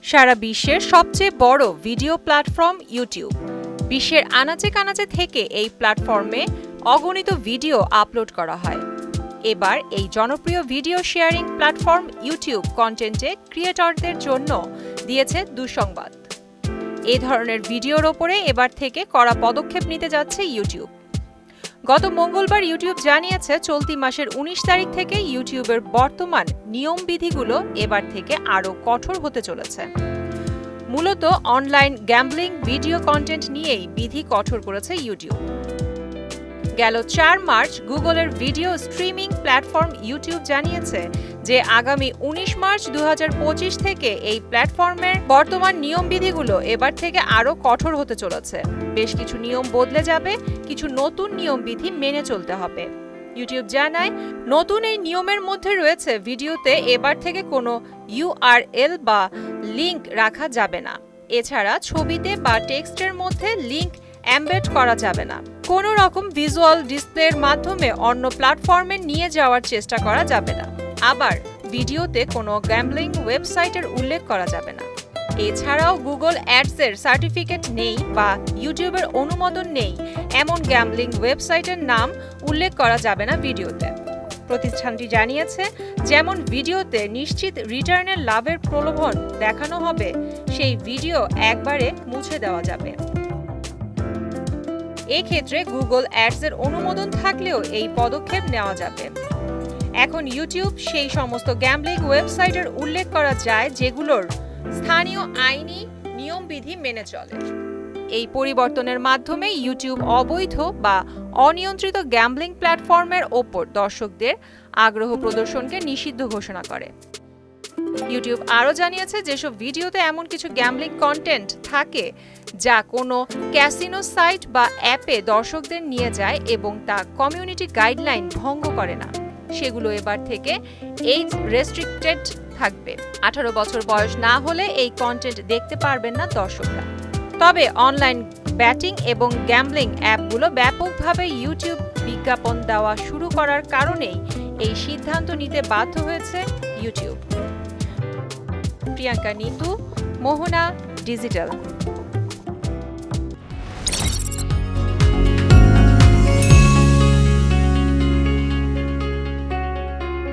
সারা বিশ্বের সবচেয়ে বড় ভিডিও প্ল্যাটফর্ম ইউটিউব। বিশ্বের আনাচে কানাচে থেকে এই প্ল্যাটফর্মে অগণিত ভিডিও আপলোড করা হয়। এবার এই জনপ্রিয় ভিডিও শেয়ারিং প্ল্যাটফর্ম ইউটিউব কন্টেন্টে ক্রিয়েটরদের জন্য দিয়েছে দুঃসংবাদ। এই ধরনের ভিডিওর ওপরে এবার থেকে কড়া পদক্ষেপ নিতে যাচ্ছে ইউটিউব। গত মঙ্গলবার ইউটিউব জানিয়েছে চলতি মাসের ১৯ তারিখ থেকে ইউটিউবের বর্তমান নিয়মবিধিগুলো এবার থেকে আরও কঠোর হতে চলেছে। মূলত অনলাইন গ্যাম্বলিং ভিডিও কন্টেন্ট নিয়েই বিধি কঠোর করেছে ইউটিউব। গেল ৪ মার্চ গুগলের ভিডিও স্ট্রিমিং প্ল্যাটফর্ম ইউটিউব জানিয়েছে যে আগামী ১৯ মার্চ ২০২৫ থেকে এই প্ল্যাটফর্মের বর্তমান নিয়মবিধিগুলো এবার থেকে আরও কঠোর হতে চলেছে। বেশ কিছু নিয়ম বদলে যাবে, কিছু নতুন নিয়মবিধি মেনে চলতে হবে। ইউটিউব জানায়, নতুন এই নিয়মের মধ্যে রয়েছে ভিডিওতে এবার থেকে কোনো ইউআরএল বা লিংক রাখা যাবে না। এছাড়া ছবিতে বা টেক্সটের মধ্যে লিংক এমবেড করা যাবে না। কোনো রকম ভিজুয়াল ডিসপ্লের মাধ্যমে অন্য প্ল্যাটফর্মে নিয়ে যাওয়ার চেষ্টা করা যাবে না। আবার ভিডিওতে কোনো গ্যাম্বলিং ওয়েবসাইটের উল্লেখ করা যাবে না। এছাড়াও গুগল অ্যাডসের সার্টিফিকেট নেই বা ইউটিউবের অনুমোদন নেই এমন গ্যাম্বলিং ওয়েবসাইটের নাম উল্লেখ করা যাবে না ভিডিওতে। প্রতিষ্ঠানটি জানিয়েছে, যেমন ভিডিওতে নিশ্চিত রিটার্নের লাভের প্রলোভন দেখানো হবে, সেই ভিডিও একবারে মুছে দেওয়া যাবে। এক্ষেত্রে গুগল অ্যাডসের অনুমোদন থাকলেও এই পদক্ষেপ নেওয়া যাবে। এখন ইউটিউব সেই সমস্ত গ্যাম্বলিং ওয়েবসাইটের উল্লেখ করা যায় যেগুলোর স্থানীয় আইনি নিয়মবিধি মেনে চলে। এই পরিবর্তনের মাধ্যমে ইউটিউব অবৈধ বা অনিয়ন্ত্রিত গ্যাম্বলিং প্ল্যাটফর্মের ওপর দর্শকদের আগ্রহ প্রদর্শনকে নিষিদ্ধ ঘোষণা করে। ইউটিউব আরও জানিয়েছে, যেসব ভিডিওতে এমন কিছু গ্যাম্বলিং কন্টেন্ট থাকে যা কোনো ক্যাসিনো সাইট বা অ্যাপে দর্শকদের নিয়ে যায় এবং তা কমিউনিটি গাইডলাইন ভঙ্গ করে না, সেগুলো এবার থেকে এজ রেস্ট্রিক্টেড থাকবে। ১৮ বছর বয়স না হলে এই কন্টেন্ট দেখতে পারবেন না দর্শকরা। তবে অনলাইন ব্যাটিং এবং গ্যাম্বলিং অ্যাপগুলো ব্যাপকভাবে ইউটিউব বিজ্ঞাপন দেওয়া শুরু করার কারণেই এই সিদ্ধান্ত নিতে বাধ্য হয়েছে ইউটিউব। প্রিয়াঙ্কা নিতু, মোহনা ডিজিটাল।